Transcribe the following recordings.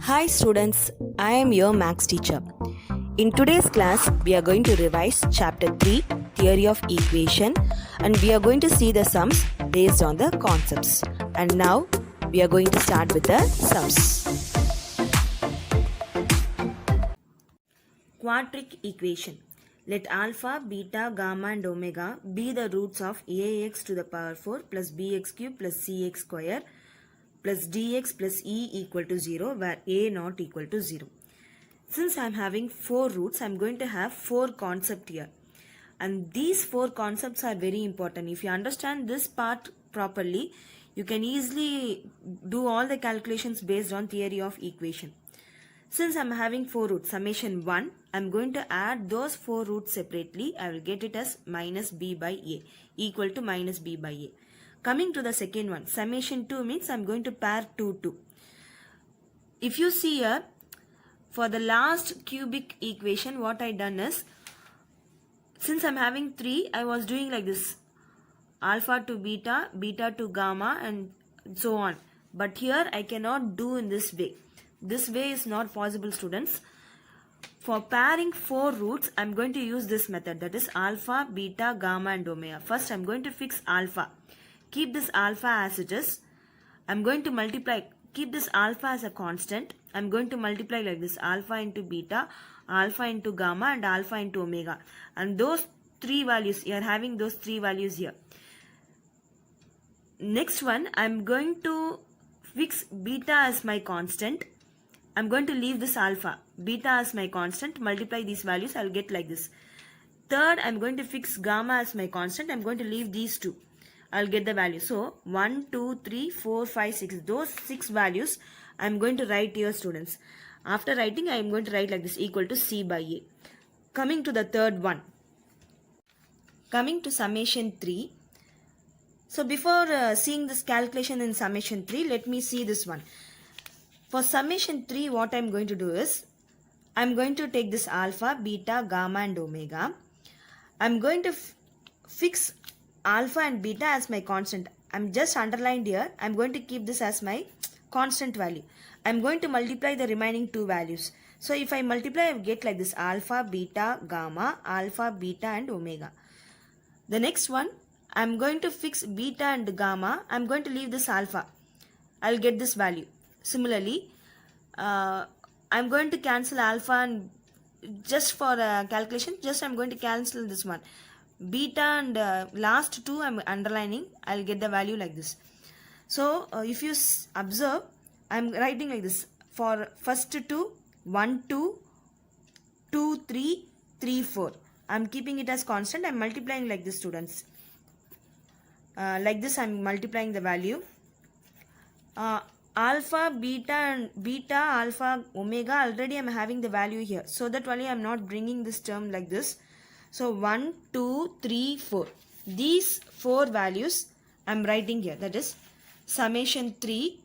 Hi students, I am your maths teacher. In today's class, we are going to revise chapter 3, Theory of Equation, and we are going to see the sums based on the concepts. And now, we are going to start with the sums. Quadratic equation. Let alpha, beta, gamma and omega be the roots of ax to the power 4 plus bx cube plus cx square plus dx plus e equal to 0 where a not equal to 0. Since I am having 4 roots, I am going to have 4 concepts here. And these 4 concepts are very important. If you understand this part properly, you can easily do all the calculations based on theory of equation. Since I am having 4 roots, summation 1, I am going to add those 4 roots separately. I will get it as minus b by a equal to minus b by a. Coming to the second one, summation 2 means I am going to pair 2. If you see here, for the last cubic equation, what I done is, since I am having 3, I was doing like this. Alpha to beta, beta to gamma and so on. But here I cannot do in this way. This way is not possible, students. For pairing 4 roots, I am going to use this method, that is alpha, beta, gamma and omega. First I am going to fix alpha. Keep this alpha as it is. I am going to multiply, keep this alpha as a constant. I am going to multiply like this, alpha into beta, alpha into gamma and alpha into omega. And those 3 values, you are having those 3 values here. Next one, I am going to fix beta as my constant. I am going to leave this alpha, beta as my constant, multiply these values, I will get like this. Third, I am going to fix gamma as my constant, I am going to leave these 2. I will get the value. So, 1, 2, 3, 4, 5, 6. Those 6 values I am going to write here, students. After writing, I am going to write like this, equal to C by A. Coming to the third one. Coming to summation 3. So, before seeing this calculation in summation 3, let me see this one. For summation 3, what I am going to do is, I am going to take this alpha, beta, gamma and omega. I am going to fix alpha and beta as my constant. I am just underlined here. I am going to keep this as my constant value. I am going to multiply the remaining 2 values. So if I multiply, I will get like this, alpha, beta, gamma, alpha, beta and omega. The next one, I am going to fix beta and gamma. I am going to leave this alpha. I will get this value. Similarly, I am going to cancel alpha and just for calculation, just I am going to cancel this one. Beta and last 2 I am underlining. I will get the value like this. So if you observe, I am writing like this. For first 2, 1, 2, 2, 3, 3, 4. I am keeping it as constant. I am multiplying like this, students. Like this I am multiplying the value. Alpha, beta, alpha, omega, already I am having the value here. So that only I am not bringing this term like this. So 1, 2, 3, 4. These 4 values I am writing here. That is summation 3.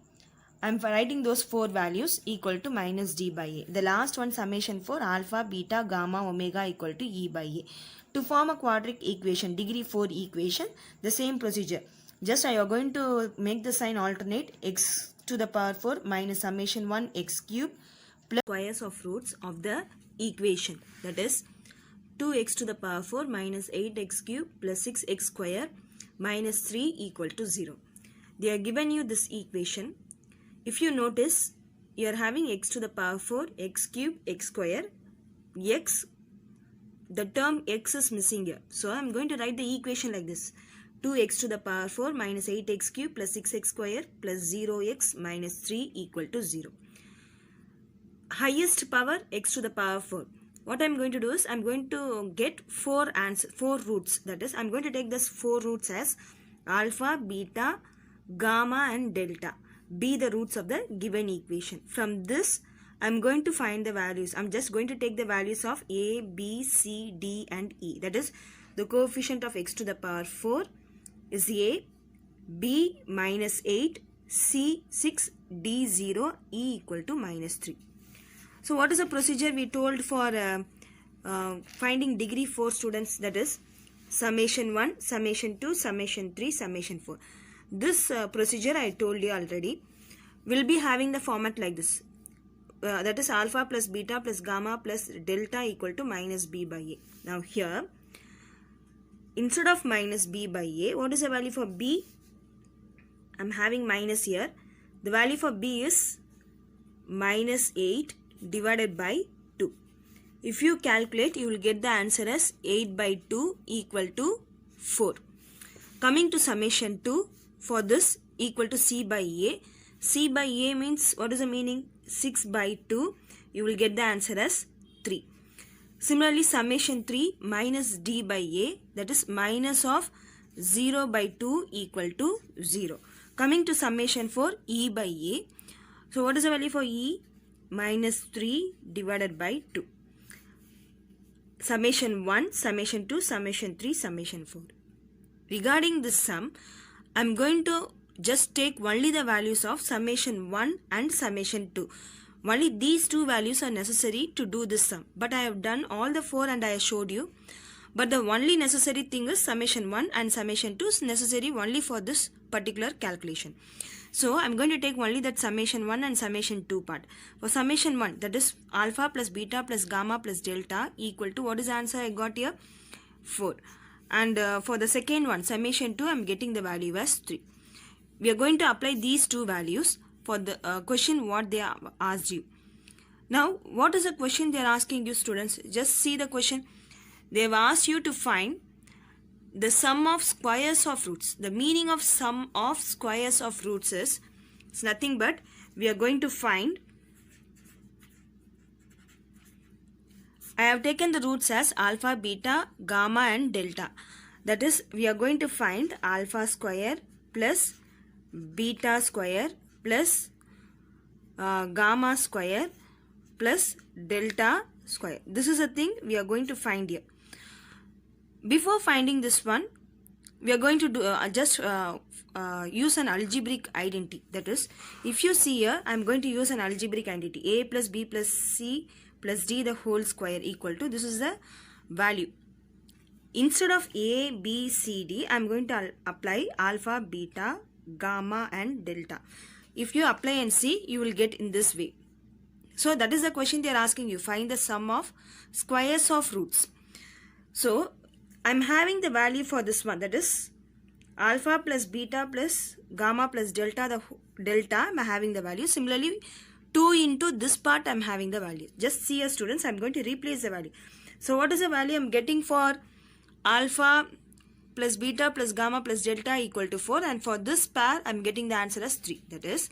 I am writing those 4 values equal to minus d by a. The last one, summation 4, alpha, beta, gamma, omega equal to e by a. To form a quadratic equation, degree 4 equation, the same procedure. Just I am going to make the sign alternate, x to the power 4 minus summation 1 x cube plus squares of roots of the equation. That is 2x to the power 4 minus 8x cube plus 6x square minus 3 equal to 0. They are given you this equation. If you notice, you are having x to the power 4, x cube, x square, x, the term x is missing here. So I am going to write the equation like this. 2x to the power 4 minus 8x cube plus 6x square plus 0x minus 3 equal to 0. Highest power x to the power 4. What I am going to do is, I am going to get 4 roots. That is, I am going to take this 4 roots as alpha, beta, gamma and delta. Be the roots of the given equation. From this, I am going to find the values. I am just going to take the values of a, b, c, d and e. That is, the coefficient of x to the power 4 is a, b minus 8, c 6, d 0, e equal to minus 3. So what is the procedure we told for finding degree 4, students? That is summation 1, summation 2, summation 3, summation 4. This procedure I told you already will be having the format like this. that is alpha plus beta plus gamma plus delta equal to minus b by a. Now here, instead of minus b by a, what is the value for b? I'm having minus here. The value for b is minus 8 divided by 2. If you calculate, you will get the answer as 8 by 2 equal to 4. Coming to summation 2, for this equal to c by a. C by a means, what is the meaning? 6 by 2. You will get the answer as 3. Similarly, summation 3 minus d by a, that is minus of 0 by 2 equal to 0. Coming to summation 4, e by a. So what is the value for e? Minus 3 divided by 2. Summation 1, summation 2, summation 3, summation 4. Regarding this sum, I am going to just take only the values of summation 1 and summation 2. Only these two values are necessary to do this sum. But I have done all the 4 and I showed you. But the only necessary thing is summation 1 and summation 2 is necessary only for this particular calculation. So I am going to take only that summation 1 and summation 2 part. For summation 1, that is alpha plus beta plus gamma plus delta equal to, what is the answer I got here? 4. And for the second one, summation 2, I am getting the value as 3. We are going to apply these two values for the question what they have asked you. Now, what is the question they are asking you, students? Just see the question. They have asked you to find the sum of squares of roots. The meaning of sum of squares of roots is, it's nothing but we are going to find, I have taken the roots as alpha, beta, gamma and delta. That is, we are going to find alpha square plus beta square plus gamma square plus delta square. This is a thing we are going to find here. Before finding this one, we are going to do use an algebraic identity. That is, if you see here, I am going to use an algebraic identity. A plus B plus C plus D the whole square equal to, this is the value. Instead of A, B, C, D, I am going to apply alpha, beta, gamma and delta. If you apply and see, you will get in this way. So that is the question they are asking you. Find the sum of squares of roots. So I am having the value for this one, that is alpha plus beta plus gamma plus delta, the delta I am having the value. Similarly, 2 into this part I am having the value. Just see here, students, I am going to replace the value. So what is the value I am getting for alpha plus beta plus gamma plus delta equal to 4, and for this pair I am getting the answer as 3. That is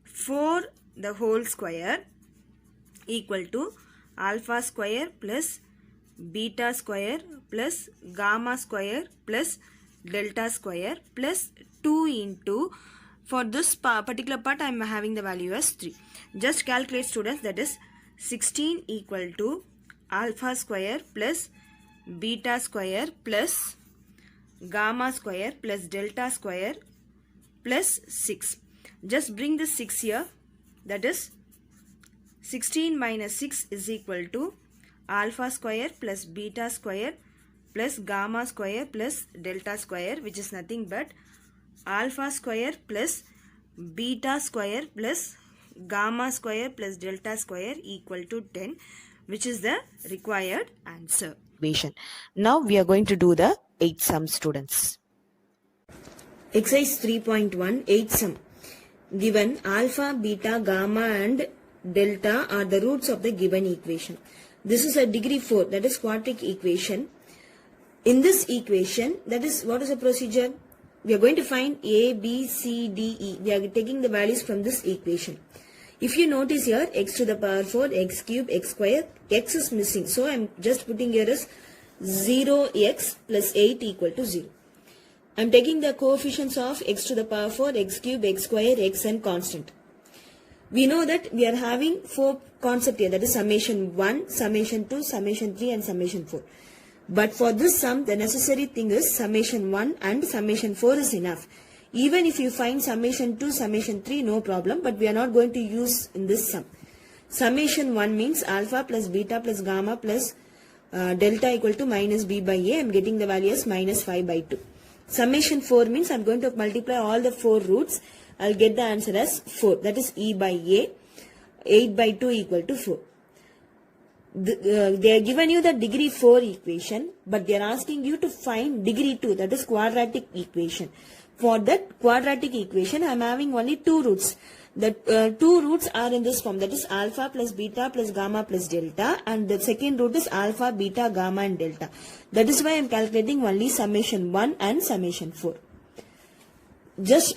4 the whole square equal to alpha square plus beta square plus gamma square plus delta square plus 2 into, for this particular part I am having the value as 3. Just calculate, students, that is 16 equal to alpha square plus beta square plus gamma square plus delta square plus 6. Just bring this 6 here, that is 16 minus 6 is equal to alpha square plus beta square plus gamma square plus delta square, which is nothing but alpha square plus beta square plus gamma square plus delta square equal to 10, which is the required answer. Now we are going to do the 8th sum, students. Exercise 3.1, 8th sum. Given alpha, beta, gamma and delta are the roots of the given equation. This is a degree 4, that is quadratic equation. In this equation, that is, what is the procedure? We are going to find A, B, C, D, E. We are taking the values from this equation. If you notice here, x to the power 4, x cube, x square, x is missing. So I am just putting here as 0x plus 8 equal to 0. I am taking the coefficients of x to the power 4, x cube, x square, x and constant. We know that we are having 4 concepts here, that is summation 1, summation 2, summation 3 and summation 4. But for this sum, the necessary thing is summation 1 and summation 4 is enough. Even if you find summation 2, summation 3, no problem, but we are not going to use in this sum. Summation 1 means alpha plus beta plus gamma plus delta equal to minus b by a. I am getting the value as minus 5 by 2. Summation 4 means I am going to multiply all the 4 roots. I will get the answer as 4. That is e by a. 8 by 2 equal to 4. They are given you the degree 4 equation, but they are asking you to find degree 2, that is quadratic equation. For that quadratic equation, I am having only two roots. The two roots are in this form, that is alpha plus beta plus gamma plus delta, and the second root is alpha, beta, gamma and delta. That is why I am calculating only summation 1 and summation 4. Just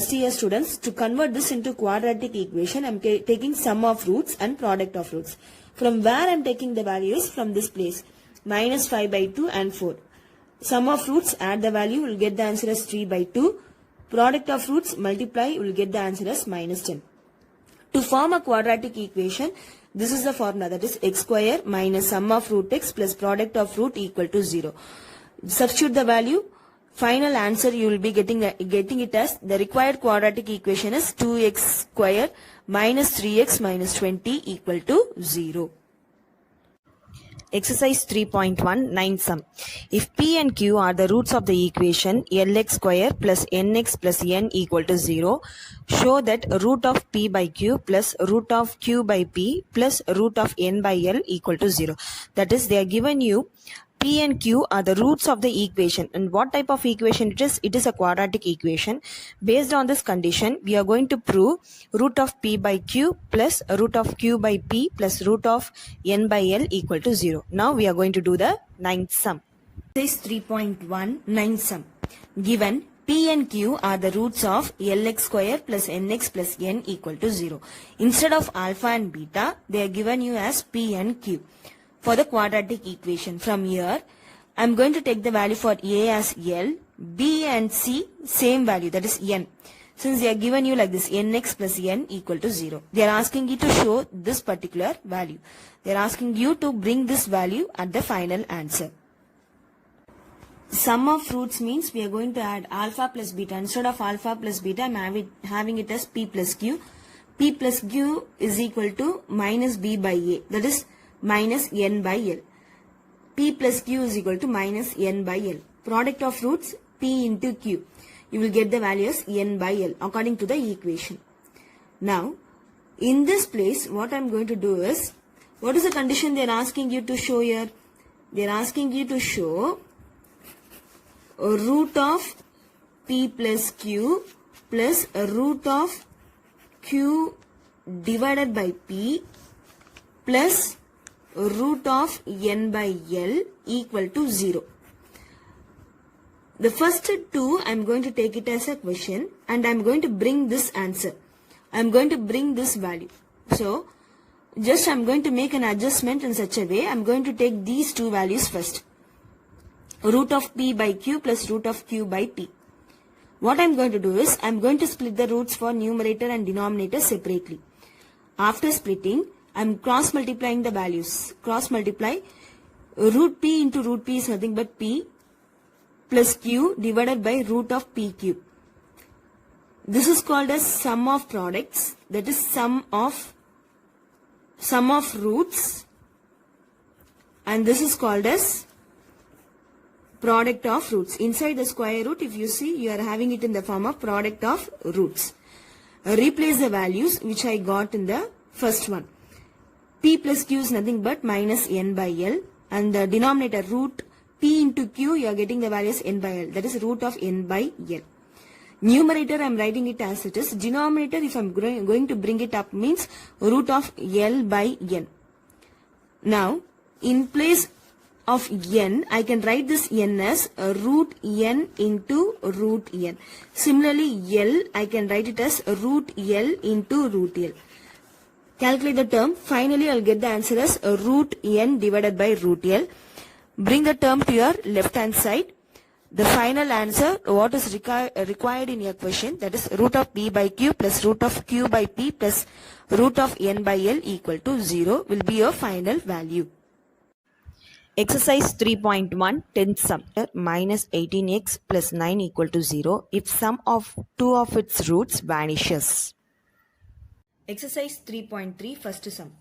see students, to convert this into quadratic equation, I am taking sum of roots and product of roots. From where I am taking the values? From this place, minus 5 by 2 and 4. Sum of roots, add the value, will get the answer as 3 by 2. Product of roots, multiply, will get the answer as minus 10. To form a quadratic equation, this is the formula, that is x square minus sum of root x plus product of root equal to 0. Substitute the value. Final answer you will be getting it as the required quadratic equation is 2x square minus 3x minus 20 equal to 0. Exercise 3.1 sum. If p and q are the roots of the equation lx square plus nx plus n equal to 0, show that root of p by q plus root of q by p plus root of n by l equal to 0. That is, they are given you p and q are the roots of the equation. And what type of equation it is? It is a quadratic equation. Based on this condition, we are going to prove root of p by q plus root of q by p plus root of n by l equal to 0. Now we are going to do the ninth sum. Exercise 3.1 sum. Given p and q are the roots of lx square plus nx plus n equal to 0. Instead of alpha and beta, they are given you as p and q. For the quadratic equation, from here, I am going to take the value for A as L, B and C, same value, that is N. Since they are given you like this, Nx plus N equal to 0. They are asking you to show this particular value. They are asking you to bring this value at the final answer. Sum of roots means we are going to add alpha plus beta. Instead of alpha plus beta, I am having it as P plus Q. P plus Q is equal to minus B by A. That is minus n by l. P plus q is equal to minus n by l. Product of roots, p into q. You will get the value as n by l according to the equation. Now, in this place, what I am going to do is, what is the condition they are asking you to show here? They are asking you to show a root of p plus q plus a root of q divided by p plus root of n by l equal to 0. The first two I am going to take it as a question and I am going to bring this answer. I am going to bring this value. So, just I am going to make an adjustment in such a way. I am going to take these two values first. Root of p by q plus root of q by p. What I am going to do is, I am going to split the roots for numerator and denominator separately. After splitting, I am cross multiplying the values. Cross multiply. Root p into root p is nothing but p plus q divided by root of p cube. This is called as sum of products. That is sum of roots. And this is called as product of roots. Inside the square root, if you see, you are having it in the form of product of roots. Replace the values which I got in the first one. P plus q is nothing but minus n by l, and the denominator root p into q, you are getting the value as n by l, that is root of n by l. Numerator I am writing it as it is. Denominator, if I am going to bring it up, means root of l by n. Now, in place of n, I can write this n as root n into root n. Similarly, l, I can write it as root l into root l. Calculate the term. Finally, I will get the answer as root n divided by root l. Bring the term to your left hand side. The final answer, what is required in your question, that is root of p by q plus root of q by p plus root of n by l equal to 0 will be your final value. Exercise 3.1 10th sum. Minus 18x plus 9 equal to 0 if sum of two of its roots vanishes. Exercise 3.3 first sum.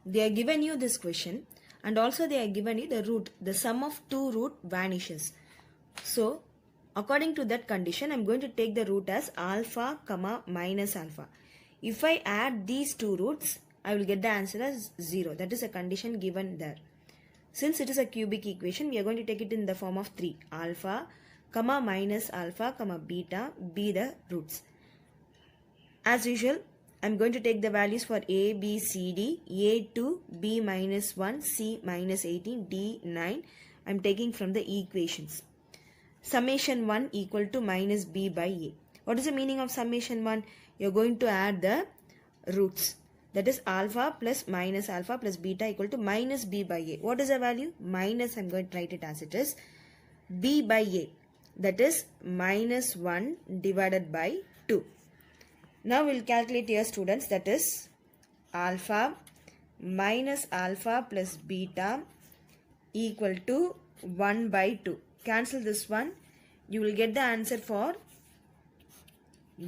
They are given you this question and also they are given you the root. The sum of two root vanishes. So, according to that condition, I am going to take the root as alpha, minus alpha. If I add these two roots, I will get the answer as 0. That is a condition given there. Since it is a cubic equation, we are going to take it in the form of 3. Alpha, comma minus alpha, comma beta be the roots. As usual, I am going to take the values for A, B, C, D, A 2, B minus 1, C minus 18, D 9. I am taking from the equations. Summation 1 equal to minus B by A. What is the meaning of summation 1? You are going to add the roots. That is alpha plus beta equal to minus B by A. What is the value? Minus, I am going to write it as it is. B by A. That is minus 1 divided by 2. Now we will calculate here, students. That is alpha minus alpha plus beta equal to 1 by 2. Cancel this one. You will get the answer for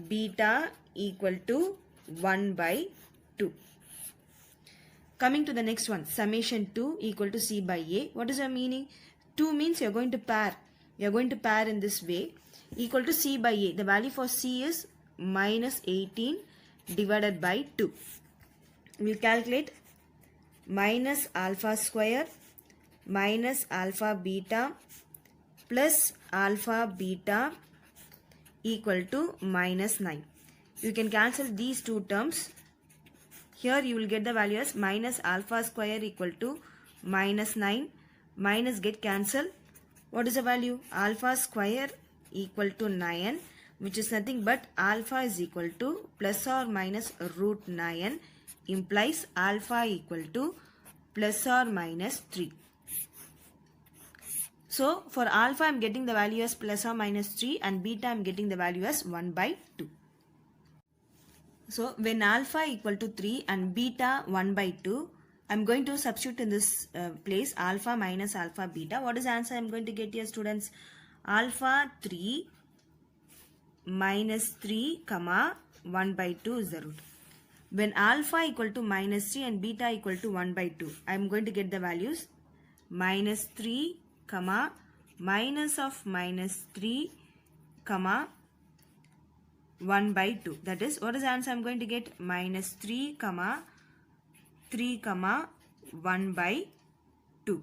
beta equal to 1 by 2. Coming to the next one, summation 2 equal to C by A. What is the meaning? 2 means you are going to pair. You are going to pair in this way. Equal to C by A. The value for C is minus 18 divided by 2. We will calculate minus alpha square minus alpha beta plus alpha beta equal to minus 9. You can cancel these two terms. Here you will get the value as minus alpha square equal to minus 9. Minus get cancelled. What is the value? Alpha square equal to 9, which is nothing but alpha is equal to plus or minus root 9, implies alpha equal to plus or minus 3. So for alpha I am getting the value as plus or minus 3 and beta I am getting the value as 1 by 2. So when alpha equal to 3 and beta 1 by 2, I am going to substitute in this place alpha minus alpha beta. What is the answer I am going to get here, students? Alpha 3 minus 3 comma 1 by 2 is the root. When alpha equal to minus 3 and beta equal to 1 by 2, I am going to get the values minus 3 comma minus of minus 3 comma 1 by 2. That is, what is the answer I am going to get? Minus 3 comma 1 by 2.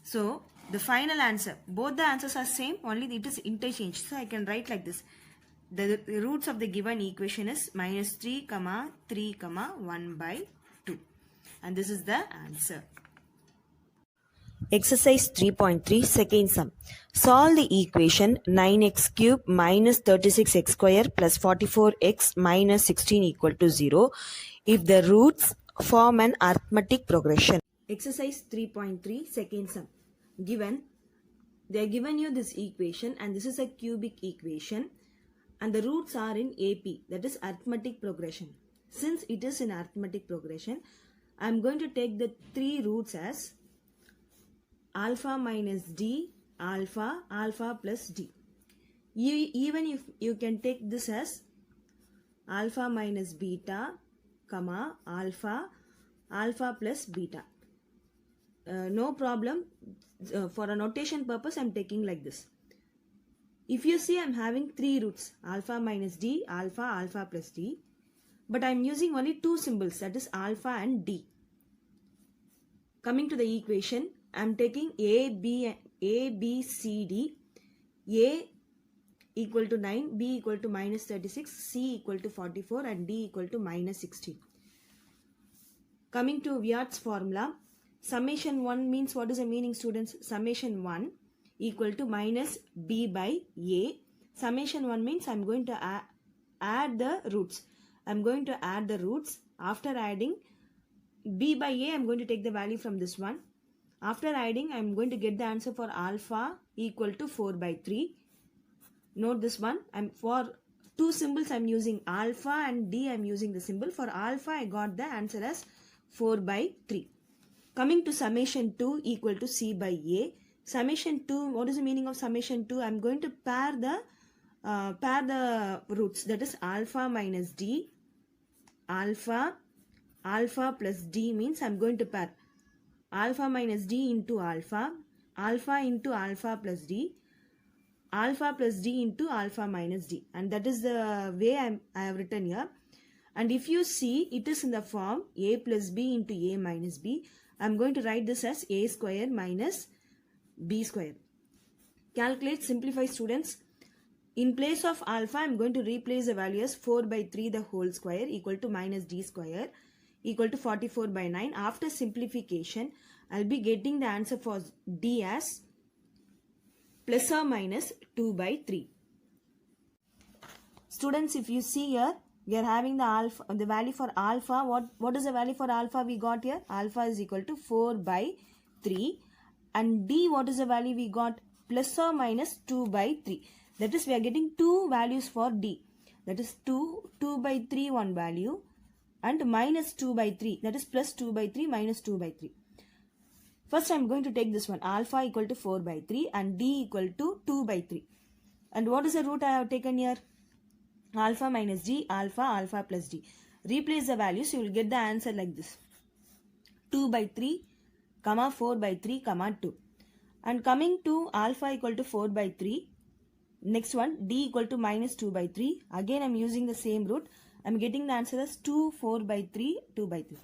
So the final answer, both the answers are same, only it is interchanged. So I can write like this. The roots of the given equation is minus 3 comma 1 by 2. And this is the answer. Exercise 3.3 second sum. Solve the equation 9x cube minus 36x square plus 44x minus 16 equal to 0 if the roots form an arithmetic progression. Exercise 3.3 second sum. They are given you this equation and this is a cubic equation and the roots are in AP, that is arithmetic progression. Since it is in arithmetic progression, I am going to take the three roots as alpha minus d, alpha, alpha plus d. Even if you can take this as alpha minus beta, comma, alpha, alpha plus beta. No problem. For a notation purpose, I am taking like this. If you see, I am having three roots, alpha minus d, alpha, alpha plus d. But I am using only two symbols, that is alpha and d. Coming to the equation, I am taking A, B, C, D. A equal to 9, B equal to minus 36, C equal to 44 and D equal to minus 16. Coming to Wyatt's formula, summation 1 means, what is the meaning, students? Summation 1 equal to minus B by A. Summation 1 means I am going to add the roots. I am going to add the roots. After adding B by A, I am going to take the value from this one. After adding, I am going to get the answer for alpha equal to 4 by 3. Note this one. For two symbols, I am using alpha and D, I am using the symbol. For alpha, I got the answer as 4 by 3. Coming to summation 2 equal to C by A. Summation 2, what is the meaning of summation 2? I am going to pair the roots. That is alpha minus D, alpha, alpha plus D means I am going to pair alpha minus D into alpha, alpha into alpha plus D, alpha plus D into alpha minus D. And that is the way I have written here. And if you see, it is in the form a plus b into a minus b. I'm going to write this as a square minus b square. Calculate, simplify students. In place of alpha, I'm going to replace the value as 4 by 3 the whole square equal to minus d square equal to 44 by 9. After simplification, I'll be getting the answer for d as plus or minus 2 by 3. Students, if you see here, we are having the value for alpha. What is the value for alpha we got here? Alpha is equal to 4 by 3. And d, what is the value we got? Plus or minus 2 by 3. That is, we are getting two values for d. That is 2 by 3 one value, and minus 2 by 3. That is plus 2 by 3 minus 2 by 3. First, I am going to take this one. Alpha equal to 4 by 3 and d equal to 2 by 3. And what is the root I have taken here? Alpha minus d, alpha, alpha plus d. Replace the values, you will get the answer like this. 2 by 3, comma 4 by 3, comma 2. And coming to alpha equal to 4 by 3. Next one, d equal to minus 2 by 3. Again, I am using the same root. I am getting the answer as 2, 4 by 3, 2 by 3.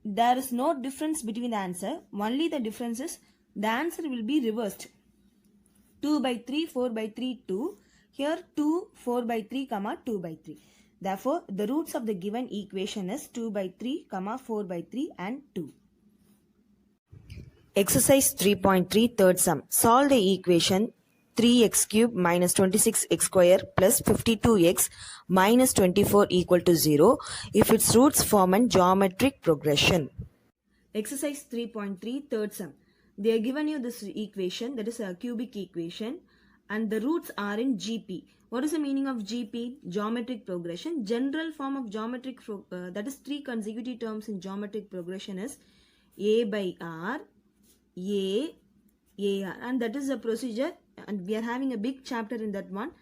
There is no difference between the answer. Only the difference is the answer will be reversed. 2 by 3, 4 by 3, 2. Here 2, 4 by 3, comma 2 by 3. Therefore, the roots of the given equation is 2 by 3, comma 4 by 3 and 2. Exercise 3.3 third sum. Solve the equation 3x cube minus 26x square plus 52x minus 24 equal to 0 if its roots form a geometric progression. Exercise 3.3 third sum. They are given you this equation, that is a cubic equation, and the roots are in GP. What is the meaning of GP? Geometric progression. General form of geometric, that is 3 consecutive terms in geometric progression is A by R, A, AR, and that is the procedure, and we are having a big chapter in that one.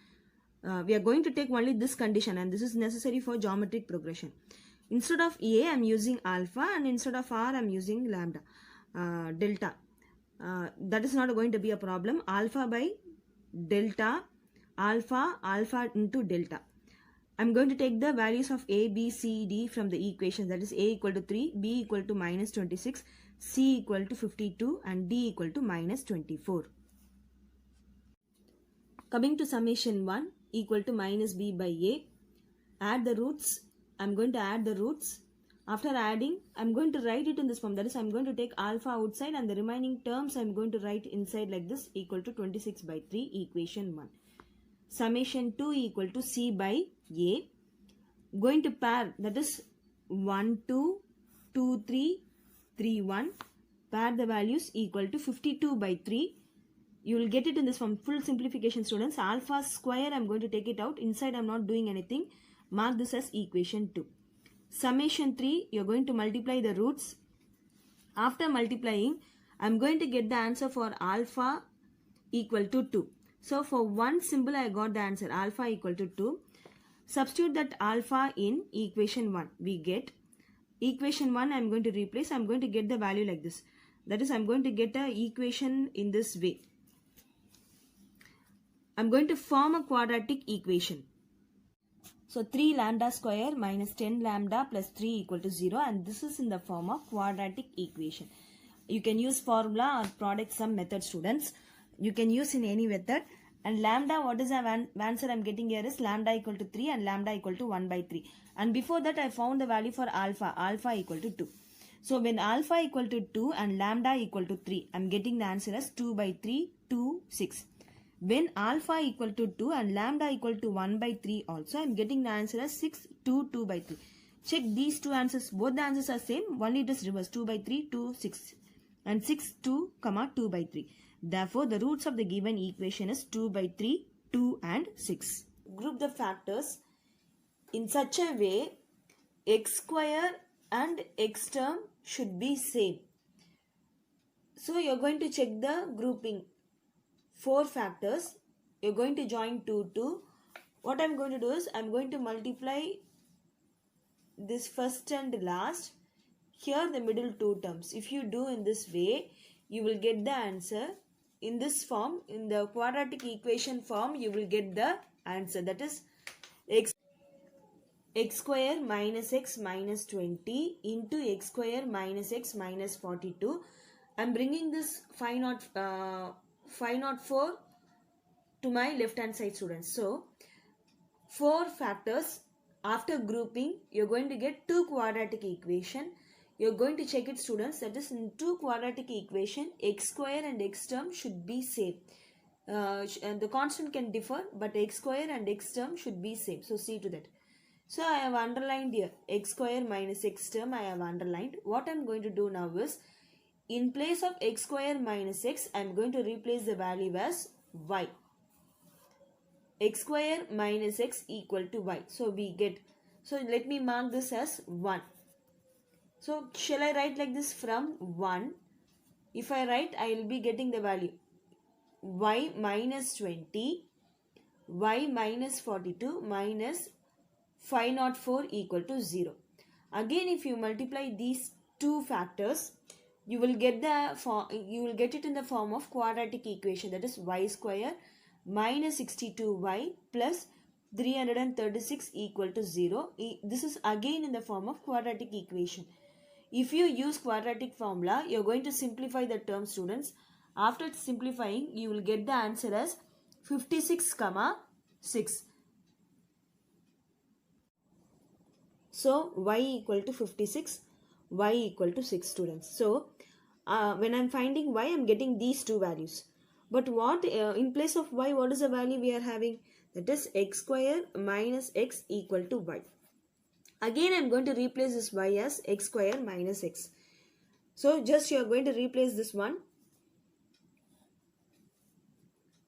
We are going to take only this condition, and this is necessary for geometric progression. Instead of A, I am using alpha, and instead of R, I am using lambda, delta. That is not going to be a problem. Alpha by delta, alpha, alpha into delta. I am going to take the values of A, B, C, D from the equation, that is A equal to 3, B equal to minus 26, C equal to 52 and D equal to minus 24. Coming to summation 1 equal to minus B by A. Add the roots. I am going to add the roots. After adding, I am going to write it in this form. That is, I am going to take alpha outside and the remaining terms I am going to write inside like this, equal to 26 by 3 equation 1. Summation 2 equal to C by A. Going to pair, that is 1, 2, 2, 3, 3, 1. Pair the values equal to 52 by 3. You will get it in this form. Full simplification, students. Alpha square, I am going to take it out. Inside, I am not doing anything. Mark this as equation 2. Summation 3, you are going to multiply the roots. After multiplying, I am going to get the answer for alpha equal to 2. So, for one symbol, I got the answer. Alpha equal to 2. Substitute that alpha in equation 1. We get equation 1, I am going to replace. I am going to get the value like this. That is, I am going to get an equation in this way. I am going to form a quadratic equation. So 3 lambda square minus 10 lambda plus 3 equal to 0, and this is in the form of quadratic equation. You can use formula or product sum method, students. You can use in any method. And lambda, what is the answer I am getting here is lambda equal to 3 and lambda equal to 1 by 3. And before that I found the value for alpha, alpha equal to 2. So when alpha equal to 2 and lambda equal to 3, I am getting the answer as 2 by 3, 2, 6. When alpha equal to 2 and lambda equal to 1 by 3 also, I am getting the answer as 6, 2, 2 by 3. Check these two answers. Both the answers are same. Only it is reversed. 2 by 3, 2, 6. And 6, 2, 2 by 3. Therefore, the roots of the given equation is 2 by 3, 2 and 6. Group the factors in such a way x square and x term should be same. So, you are going to check the grouping. 4 factors. You are going to join 2, 2. What I am going to do is, I am going to multiply this first and last. Here the middle 2 terms. If you do in this way, you will get the answer. In this form, in the quadratic equation form, you will get the answer. That is x square minus x minus 20 into x square minus x minus 42. I'm bringing this 504 to my left hand side, students. So 4 factors. After grouping, you're going to get 2 quadratic equation. You're going to check it, students. That is, in 2 quadratic equation, x square and x term should be same. And the constant can differ, but x square and x term should be same. So see to that. So I have underlined here x square minus x term. I have underlined. What I'm going to do now is, in place of x square minus x, I'm going to replace the value as y. X square minus x equal to y. So we get, so let me mark this as 1. So shall I write like this from 1? If I write, I will be getting the value y minus 20, y minus 42 minus 504 equal to 0. Again, if you multiply these two factors, you will get it in the form of quadratic equation, that is y square minus 62y plus 336 equal to 0. This is again in the form of quadratic equation. If you use quadratic formula, you are going to simplify the term, students. After simplifying, you will get the answer as 56, 6. So y equal to 56, y equal to 6, students. So when I am finding y, I am getting these two values. But what in place of y, what is the value we are having? That is x square minus x equal to y. Again, I am going to replace this y as x square minus x. So just you are going to replace this one.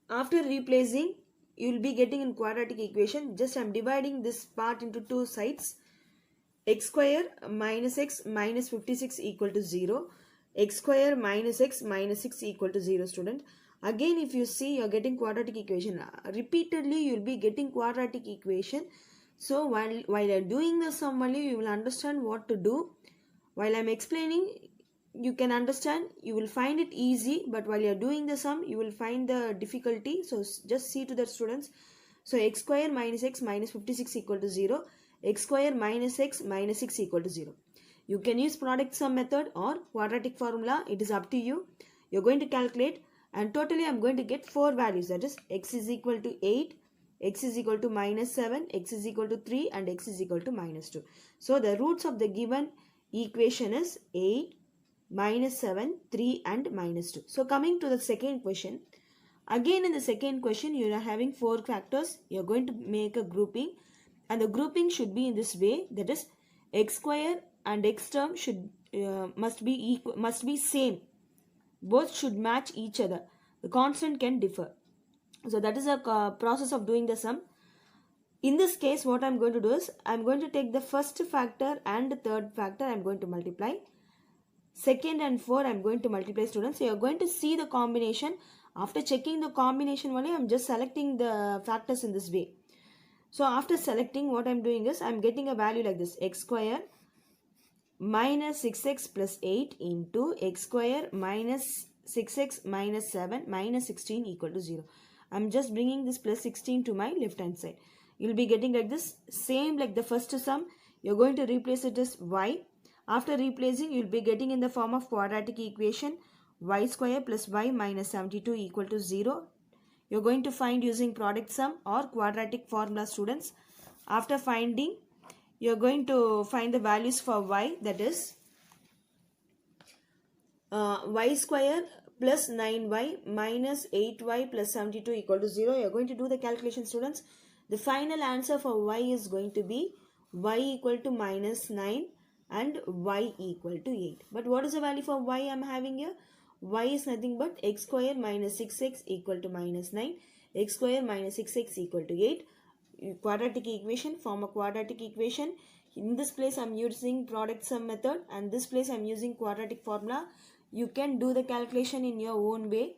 After replacing, you will be getting in quadratic equation. Just I am dividing this part into two sides. X square minus x minus 56 equal to 0. X square minus x minus 6 equal to 0, student. Again, if you see, you are getting quadratic equation. Repeatedly, you will be getting quadratic equation. So while you are doing the sum value, you will understand what to do. While I am explaining, you can understand, you will find it easy, but while you are doing the sum, you will find the difficulty. So just see to that, students. So x square minus x minus 56 equal to 0. X square minus x minus 6 equal to 0. You can use product sum method or quadratic formula. It is up to you. You're going to calculate, and totally I'm going to get 4 values. That is, x is equal to 8, x is equal to minus 7, x is equal to 3, and x is equal to minus 2. So the roots of the given equation is 8, minus 7, 3 and minus 2. So coming to the second question. Again, in the second question, you are having 4 factors. You are going to make a grouping, and the grouping should be in this way. That is, x square and x term should must be same. Both should match each other. The constant can differ. So that is a process of doing the sum. In this case, what I am going to do is, I am going to take the first factor and the third factor. I am going to multiply. Second and 4 I am going to multiply, students. So you are going to see the combination. After checking the combination only, I am just selecting the factors in this way. So after selecting, what I am doing is, I am getting a value like this. X square minus 6x plus 8 into x square minus 6x minus 7 minus 16 equal to 0. I am just bringing this plus 16 to my left hand side. You will be getting like this. Same like the first sum, you are going to replace it as y. After replacing, you will be getting in the form of quadratic equation y square plus y minus 72 equal to 0. You are going to find using product sum or quadratic formula, students. After finding, you are going to find the values for y, that is y square plus 9y minus 8y plus 72 equal to 0. You are going to do the calculation, students. The final answer for y is going to be y equal to minus 9 and y equal to 8. But what is the value for y I am having here? Y is nothing but x square minus 6x equal to minus 9. X square minus 6x equal to 8. Quadratic equation, form a quadratic equation. In this place I am using product sum method, and this place I am using quadratic formula. You can do the calculation in your own way.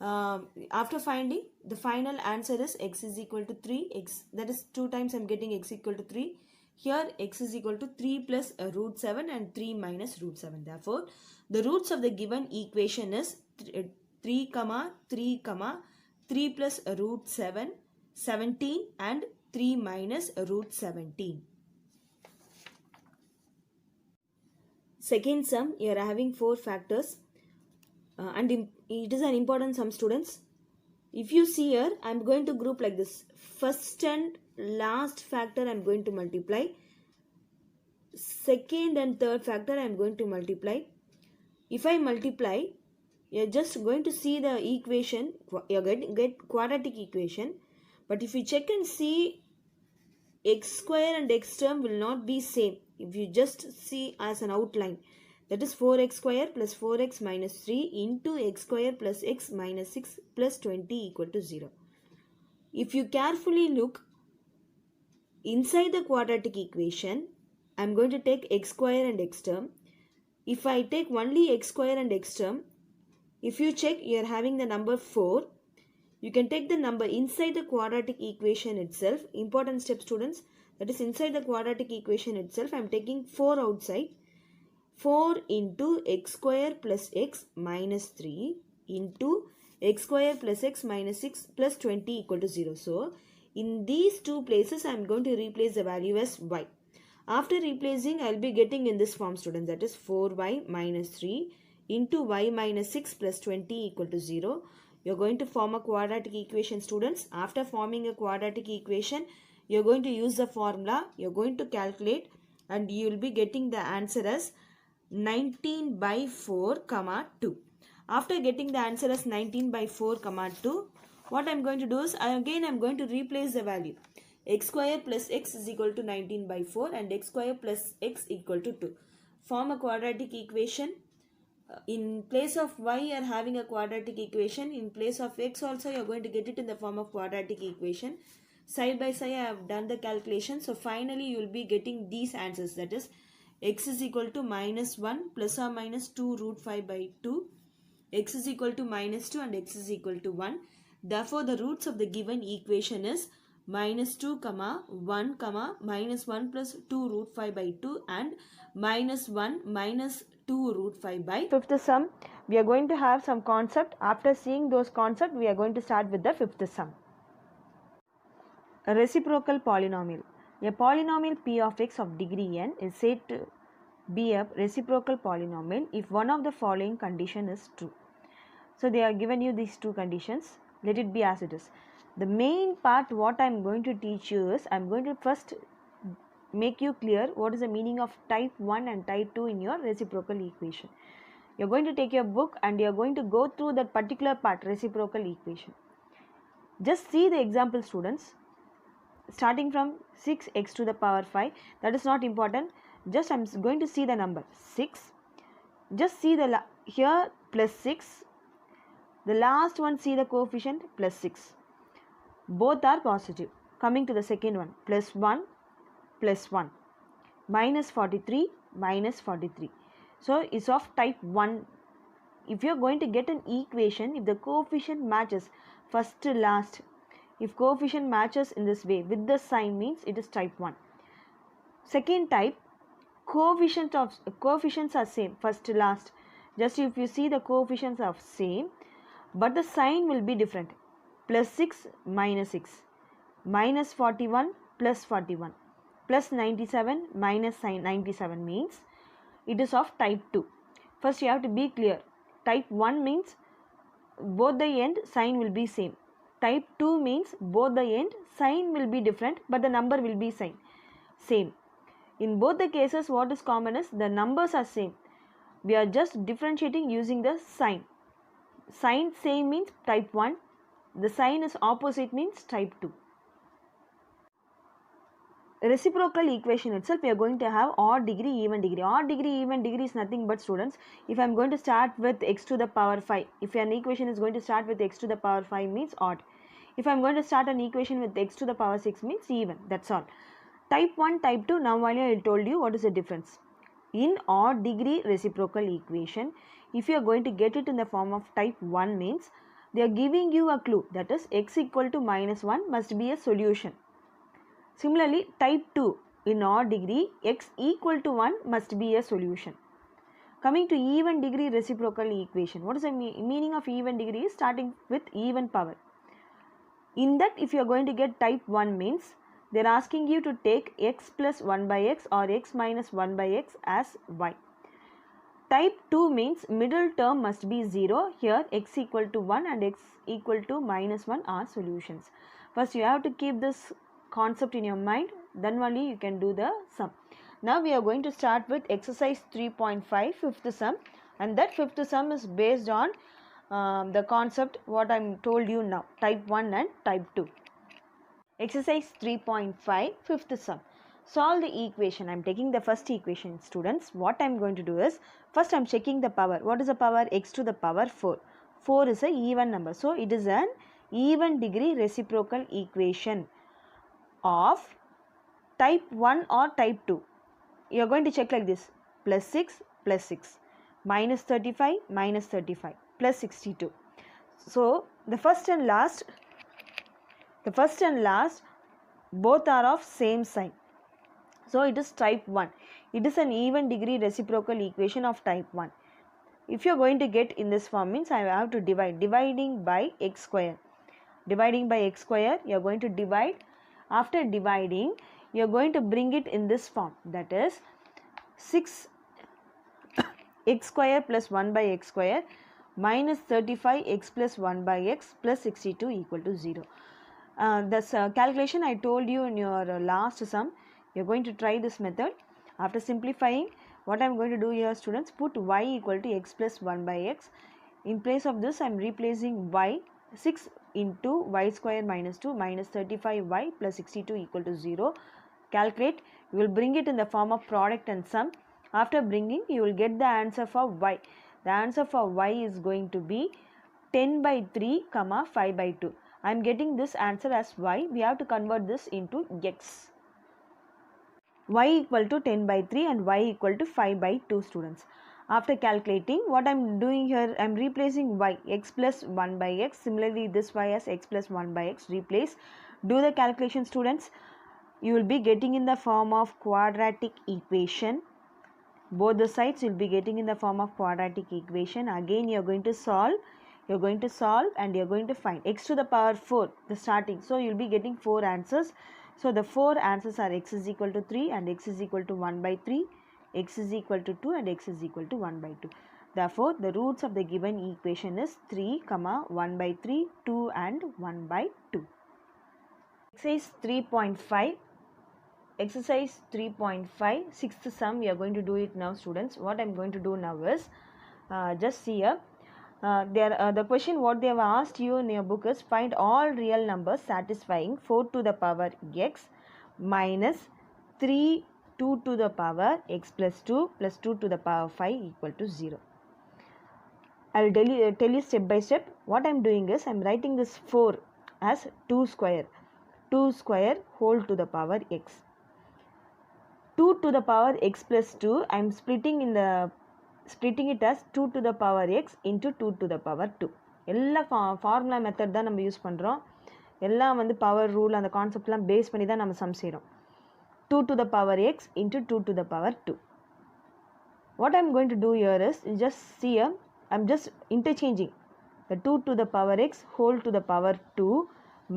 After finding, the final answer is x is equal to 3. X, that is 2 times I am getting x equal to 3. Here x is equal to 3 plus root 7 and 3 minus root 7. Therefore, the roots of the given equation is 3, 3 plus root 7, 17 and 3 minus root 17. Second sum, you are having 4 factors and it is an important sum, students. If you see here, I am going to group like this. First and last factor I am going to multiply. Second and third factor I am going to multiply. If I multiply, you are just going to see the equation, you get quadratic equation. But if you check and see, x square and x term will not be same. If you just see as an outline, that is 4x square plus 4x minus 3 into x square plus x minus 6 plus 20 equal to 0. If you carefully look inside the quadratic equation, I am going to take x square and x term. If I take only x square and x term, if you check, you are having the number 4. You can take the number inside the quadratic equation itself. Important step, students. That is inside the quadratic equation itself. I am taking 4 outside. 4 into x square plus x minus 3 into x square plus x minus 6 plus 20 equal to 0. So, in these two places, I am going to replace the value as y. After replacing, I will be getting in this form, students. That is 4y minus 3 into y minus 6 plus 20 equal to 0. You are going to form a quadratic equation, students. After forming a quadratic equation, you are going to use the formula. You are going to calculate and you will be getting the answer as 19 by 4 comma 2. After getting the answer as 19 by 4 comma 2, what I am going to do is I am going to replace the value. X square plus x is equal to 19 by 4 and x square plus x equal to 2. Form a quadratic equation. In place of y, you are having a quadratic equation. In place of x also, you are going to get it in the form of quadratic equation. Side by side, I have done the calculation. So, finally, you will be getting these answers. That is, x is equal to minus 1 plus or minus 2 root 5 by 2. X is equal to minus 2 and x is equal to 1. Therefore, the roots of the given equation is minus 2 comma 1 comma minus 1 plus 2 root 5 by 2 and minus 1 minus 2 root 5 by. Fifth sum, we are going to have some concept. After seeing those concepts, we are going to start with the fifth sum. A reciprocal polynomial. A polynomial p of x of degree n is said to be a reciprocal polynomial if one of the following condition is true. So they are given you these two conditions. Let it be as it is. The main part what I am going to teach you is, I am going to first make you clear what is the meaning of type 1 and type 2 in your reciprocal equation. You are going to take your book and you are going to go through that particular part, reciprocal equation. Just see the example, students. Starting from 6x to the power 5, that is not important. Just I am going to see the number 6. Just see the here plus 6. The last one, see the coefficient plus 6. Both are positive. Coming to the second one, plus 1 plus 1. Minus 43 minus 43. So, it's of type 1. If you are going to get an equation, if the coefficient matches first to last, if coefficient matches in this way with the sign, means it is type 1. Second type, coefficients are same first to last. Just if you see the coefficients are same, but the sign will be different. Plus 6 minus 6, minus 41 plus 41, plus 97 minus 97 means it is of type 2. First you have to be clear. Type 1 means both the end sign will be same. Type 2 means both the end sign will be different but the number will be same. In both the cases, what is common is the numbers are same. We are just differentiating using the sign. Sign same means type 1. The sign is opposite means type 2. Reciprocal equation itself, we are going to have odd degree, even degree. Odd degree, even degree is nothing but, students, if I am going to start with x to the power 5, if an equation is going to start with x to the power 5 means odd. If I am going to start an equation with x to the power 6 means even. That's all. Type 1, type 2, now only I told you what is the difference. In odd degree reciprocal equation, if you are going to get it in the form of type 1 means, they are giving you a clue, that is x equal to minus 1 must be a solution. Similarly, type 2, in odd degree, x equal to 1 must be a solution. Coming to even degree reciprocal equation, what is the meaning of even degree? Starting with even power. In that, if you are going to get type 1 means, they are asking you to take x plus 1 by x or x minus 1 by x as y. Type 2 means middle term must be 0. Here x equal to 1 and x equal to minus 1 are solutions. First you have to keep this concept in your mind, then only you can do the sum. Now we are going to start with exercise 3.5 fifth sum, and that fifth sum is based on the concept what I am told you now, type 1 and type 2. Exercise 3.5 fifth sum. Solve the equation. I am taking the first equation, students. What I am going to do is, first I am checking the power. What is the power? X to the power 4. 4 is an even number. So it is an even degree reciprocal equation of type 1 or type 2. You are going to check like this: plus 6 plus 6, minus 35 minus 35, plus 62. So the first and last both are of same sign. So it is type 1. It is an even degree reciprocal equation of type 1. If you are going to get in this form, means I have to dividing by x square. Dividing by x square, you are going to divide. After dividing, you are going to bring it in this form, that is 6 x square plus 1 by x square minus 35 x plus 1 by x plus 62 equal to 0. This calculation I told you in your last sum. You are going to try this method. After simplifying, what I am going to do here, students, put y equal to x plus 1 by x. In place of this, I am replacing y. 6 into y square minus 2 minus 35y plus 62 equal to 0. Calculate. You will bring it in the form of product and sum. After bringing, you will get the answer for y. The answer for y is going to be 10 by 3, 5 by 2. I am getting this answer as y. We have to convert this into x. Y equal to 10 by 3 and y equal to 5 by 2, students. After calculating, what I am doing here, I am replacing y, x plus 1 by x. Similarly, this y as x plus 1 by x. Replace. Do the calculation, students. You will be getting in the form of quadratic equation. Both the sides you will be getting in the form of quadratic equation. Again, you are going to solve. You are going to solve and you are going to find x to the power 4, the starting. So you will be getting 4 answers. So the 4 answers are x is equal to 3 and x is equal to 1 by 3, x is equal to 2 and x is equal to 1 by 2. Therefore, the roots of the given equation is 3, 1 by 3, 2 and 1 by 2. Exercise 3.5. Exercise 3.5, sixth sum. We are going to do it now, students. What I am going to do now is, just see here. The question what they have asked you in your book is, find all real numbers satisfying 4 to the power x minus 3 2 to the power x plus 2 plus 2 to the power 5 equal to 0. I will tell you step by step. What I am doing is, I am writing this 4 as 2 square. 2 square whole to the power x. 2 to the power x plus 2, I am splitting it as 2 to the power x into 2 to the power 2. எல்லா formula method தான் நம்ம use பண்ணுறோம். எல்லாம் வந்து power rule அந்த கான்செப்ட்லாம் base பண்ணி தான் நம்ம சம் செய்கிறோம். 2 to the power x into 2 to the power 2. What I am going to do here is, just see here, I am just interchanging the 2 to the power x whole to the power 2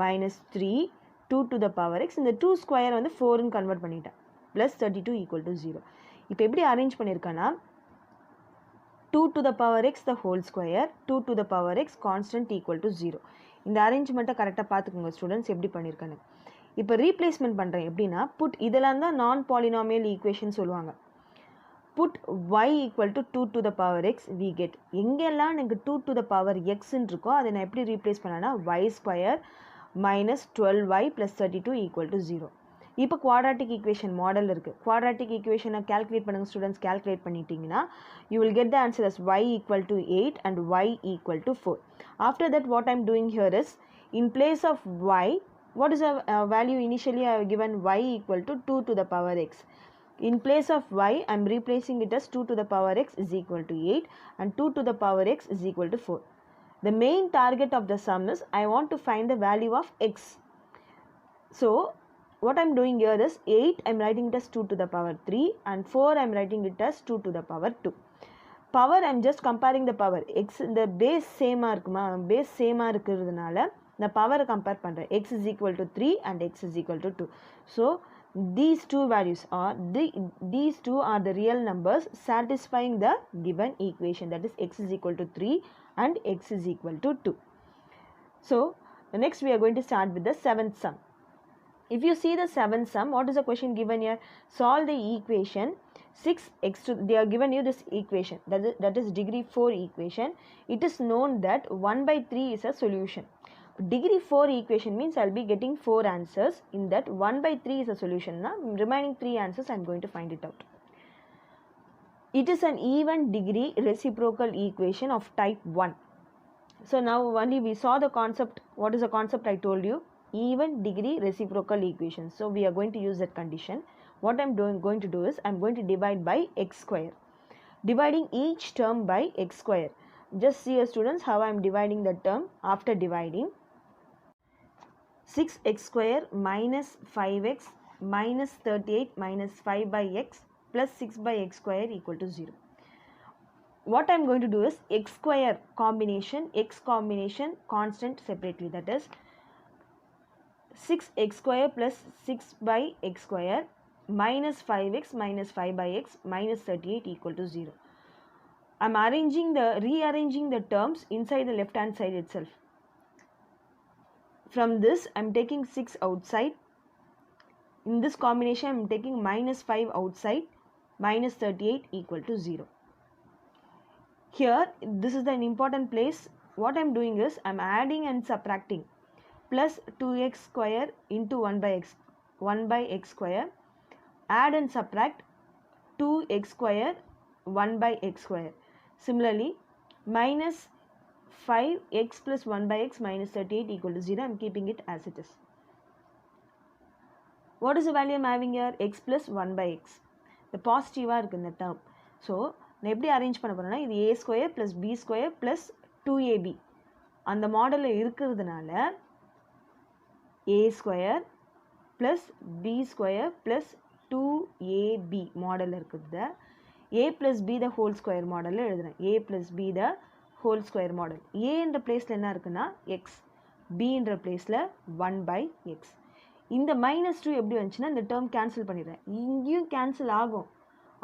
minus 3 2 to the power x. இந்த 2 square வந்து 4ன்னு convert பண்ணிட்டேன். plus 32 equal to 0. இப்போ எப்படி arrange பண்ணியிருக்கேன்னா, 2 to the power x the whole square, 2 to the power x constant equal to 0. இந்த அரேஞ்ச்மெண்ட்டை கரெக்டாக பார்த்துக்கோங்க students, எப்படி பண்ணியிருக்கேன்னு. இப்போ ரீப்ளேஸ்மெண்ட் பண்ணுறேன் எப்படின்னா, புட் இதெல்லாம் தான் நான் பாலினாமியல் ஈக்குவேஷன் சொல்லுவாங்க. Put y equal to 2 to the power x we get. எங்கெல்லாம் எனக்கு 2 to the power xன்னு இருக்கோ அதை நான் எப்படி ரீப்ளேஸ் பண்ணேன்னா, y square minus 12y plus 32 equal to 0. இப்போ குவாட்ராட்டிக் ஈக்குவேஷன் மாடல் இருக்குது. குவாட்ராட்டிக் ஈக்குவேஷனை கால்குலேட் பண்ணுங்கள் ஸ்டூடெண்ட்ஸ். கால்குலேட் பண்ணிட்டீங்கன்னா you will get the answer as y equal to 8 and y equal to 4. After that, what I am doing here is, in place of y, what is the value initially I have given? Y equal to 2 to the power x. In place of y, I am replacing it as 2 to the power x is equal to 8 and 2 to the power x is equal to 4. The main target of the sum is, I want to find the value of x. So what I am doing here is, 8 I am writing it as 2 to the power 3 and 4 I am writing it as 2 to the power 2. Power I am just comparing the power. X இந்த base same இருக்குமா, base same இருக்கிறதுனால இந்த power compare பண்ணுறேன். X is equal to 3 and x is equal to 2. So these two values are these two are the real numbers satisfying the given equation, that is x is equal to 3 and x is equal to 2. So next we are going to start with the seventh sum. If you see the seventh sum, what is the question given here? Solve the equation 6x to, they are given you this equation, that is degree 4 equation. It is known that 1 by 3 is a solution. Degree 4 equation means I will be getting 4 answers. In that 1 by 3 is a solution. Now remaining 3 answers I am going to find it out. It is an even degree reciprocal equation of type 1. So now only we saw the concept. What is the concept I told you? Even degree reciprocal equation. So we are going to use that condition. What I am going to do is I am going to divide by x square. Dividing each term by x square. Just see students how I am dividing the term. After dividing, 6x square minus 5x minus 38 minus 5 by x plus 6 by x square equal to 0. What I am going to do is x square combination, x combination constant separately, that is 6x square plus 6 by x square minus 5x minus 5 by x minus 38 equal to 0. I am rearranging the terms inside the left hand side itself. From this I am taking 6 outside. In this combination I am taking minus 5 outside, minus 38 equal to 0. Here this is an important place. What I am doing is I am adding and subtracting. Plus 2x square into 1 by x square. Add and subtract 2x square 1 by x square. Similarly, minus 5x plus 1 by x minus 38 equal to 0. I am keeping it as it is. What is the value I am having here? X plus 1 by x. The positive are in the term. So, I will arrange a square plus b square plus 2ab. And the model is a square plus b square plus 2ab model irukudhu. A plus b the whole square model a plus b the whole square model. A in the place la x, b in the place la 1 by x. In the minus 2 எப்படி வந்துச்சுனா இந்த term cancel பண்ணிடுறேன். இங்கேயும் cancel ஆகும்.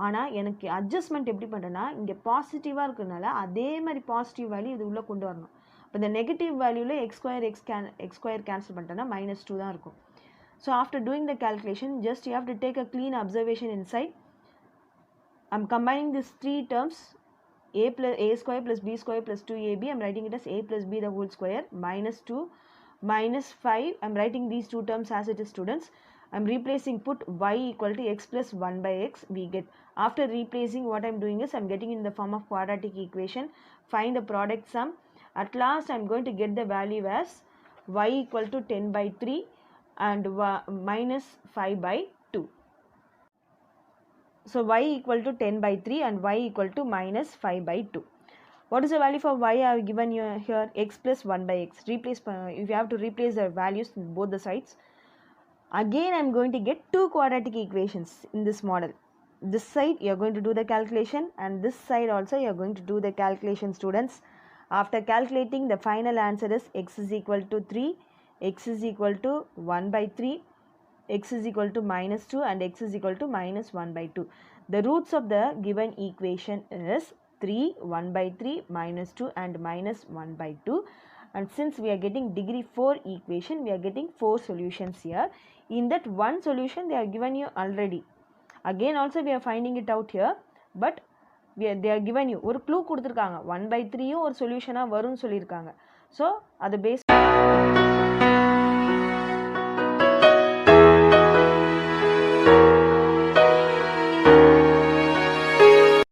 ஆனா எனக்கு adjustment எப்படி பண்றேன்னா இங்க பாசிட்டிவா இருக்குனால அதே மாதிரி பாசிட்டிவ் வேல்யூ இது உள்ள கொண்டு வரணும். அப்ப இந்த நெகட்டிவ் வேல்யூல x square cancel பண்ணிட்டேன்னா -2 தான் இருக்கும். So after doing the calculation, just you have to take a clean observation inside. I am combining these three terms, a square plus b square plus 2ab. I am writing it as a plus b the whole square minus 2 minus 5. I am writing these two terms as it is, students. I am replacing, put y equal to x plus 1 by x. We get, after replacing, what I am doing is I am getting in the form of quadratic equation. Find the product sum. At last I am going to get the value as y equal to 10 by 3 and minus 5 by 2. So y equal to 10 by 3 and y equal to minus 5 by 2. What is the value for y? I have given you here x plus 1 by x. Replace, if you have to replace the values in both the sides. Again I am going to get two quadratic equations in this model. This side you are going to do the calculation and this side also you are going to do the calculation, students. After calculating, the final answer is x is equal to 3, x is equal to 1 by 3, x is equal to minus 2 and x is equal to minus 1 by 2. The roots of the given equation is 3, 1 by 3, minus 2 and minus 1 by 2. And since we are getting degree 4 equation, we are getting 4 solutions here. In that one solution they are given you already. Again also we are finding it out here, but they are given you ஒரு clue கொடுத்துருக்காங்க 1 by 3 ஒரு சொல்யூஷனாக வரும்னு சொல்லியிருக்காங்க. So அதை base